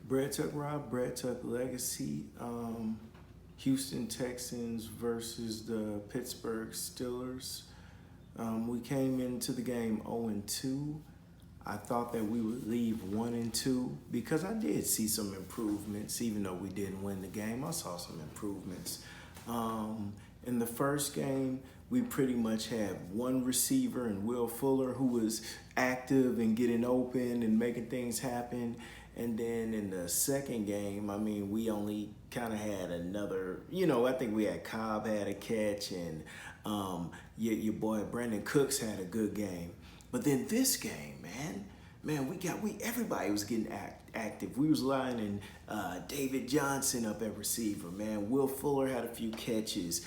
BreadTuckLegacy. Houston Texans versus the Pittsburgh Steelers. We came into the game 0-2. I thought that we would leave 1-2 because I did see some improvements. Even though we didn't win the game, I saw some improvements. In the first game, we pretty much had one receiver in Will Fuller who was active and getting open and making things happen. And then in the second game, I mean, we only kind of had another, I think we had Cobb had a catch and your boy Brandon Cooks had a good game. But then this game, everybody was getting active. We was lining David Johnson up at receiver, man. Will Fuller had a few catches.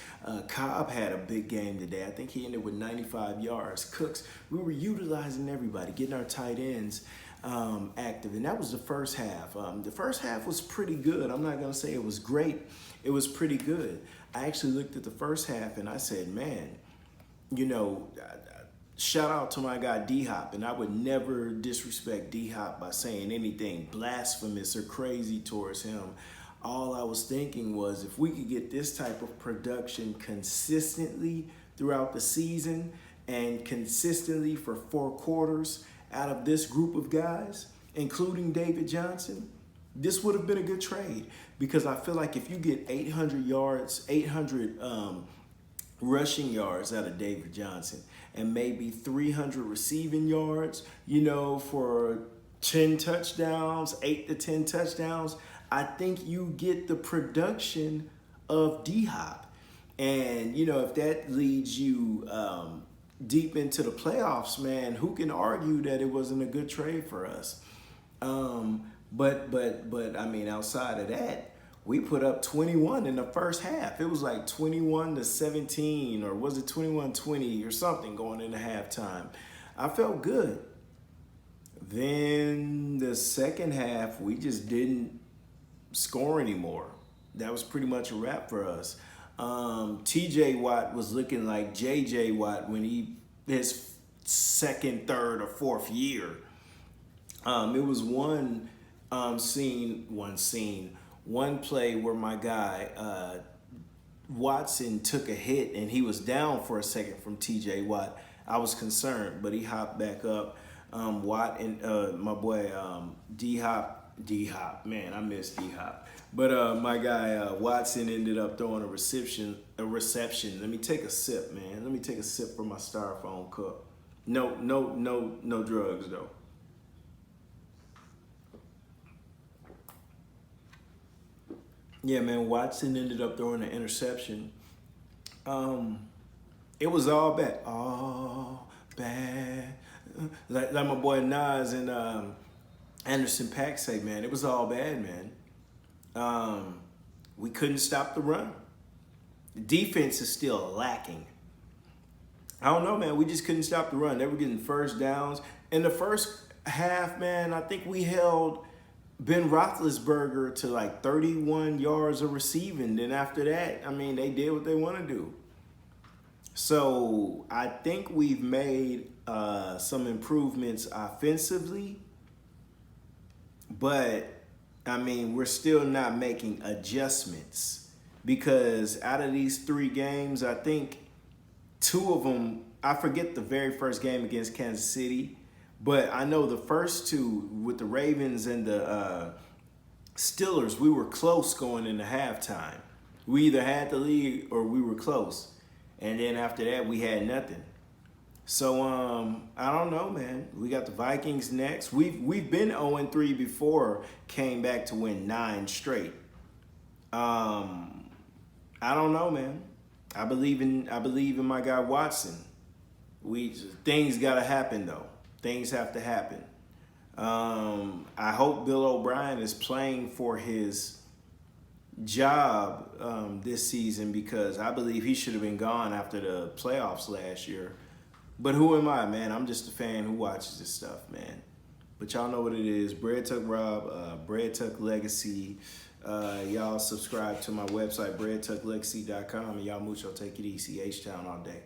Cobb had a big game today. I think he ended with 95 yards. Cooks, we were utilizing everybody, getting our tight ends active, and that was the first half. The first half was pretty good. I'm not gonna say it was great. It was pretty good. I actually looked at the first half and I said, man, shout out to my guy D-Hop, and I would never disrespect D-Hop by saying anything blasphemous or crazy towards him. All I was thinking was if we could get this type of production consistently throughout the season and consistently for 4 quarters out of this group of guys, including David Johnson, this would have been a good trade, because I feel like if you get 800 yards, 800 rushing yards out of David Johnson and maybe 300 receiving yards, for 10 touchdowns, 8 to 10 touchdowns, I think you get the production of D-Hop. And, if that leads you deep into the playoffs, man, who can argue that it wasn't a good trade for us? But I mean, outside of that, we put up 21 in the first half. It was like 21-17, or was it 21-20 or something going into halftime. I felt good. Then the second half, we just didn't score anymore. That was pretty much a wrap for us. TJ Watt was looking like JJ Watt when his second, third, or fourth year. It was one play where my guy Watson took a hit and he was down for a second from TJ Watt. I was concerned, but he hopped back up. Watt and my boy D-Hop, man, I miss D-Hop. But my guy Watson ended up throwing a reception. Let me take a sip, man. Let me take a sip from my styrofoam cup. No drugs though. Yeah, man, Watson ended up throwing an interception. It was all bad. All bad. Like my boy Nas and Anderson .Paak say, man, it was all bad, man. We couldn't stop the run. The defense is still lacking. I don't know, man. We just couldn't stop the run. They were getting first downs. In the first half, man, I think we held Ben Roethlisberger to like 31 yards of receiving. Then after that, I mean, they did what they want to do. So I think we've made some improvements offensively, but I mean, we're still not making adjustments, because out of these 3 games, I think 2 of them, I forget the very first game against Kansas City, but I know the first 2 with the Ravens and the Steelers, we were close going into halftime. We either had the lead or we were close. And then after that, we had nothing. So, I don't know, man. We got the Vikings next. We've been 0-3 before, came back to win 9 straight. I don't know, man. I believe in my guy Watson. Things gotta happen though. Things have to happen. I hope Bill O'Brien is playing for his job this season, because I believe he should have been gone after the playoffs last year. But who am I, man? I'm just a fan who watches this stuff, man. But y'all know what it is. BreadTuck Rob, BreadTuckLegacy. Y'all subscribe to my website, BreadTuckLegacy.com. And y'all mucho take it easy. H-Town all day.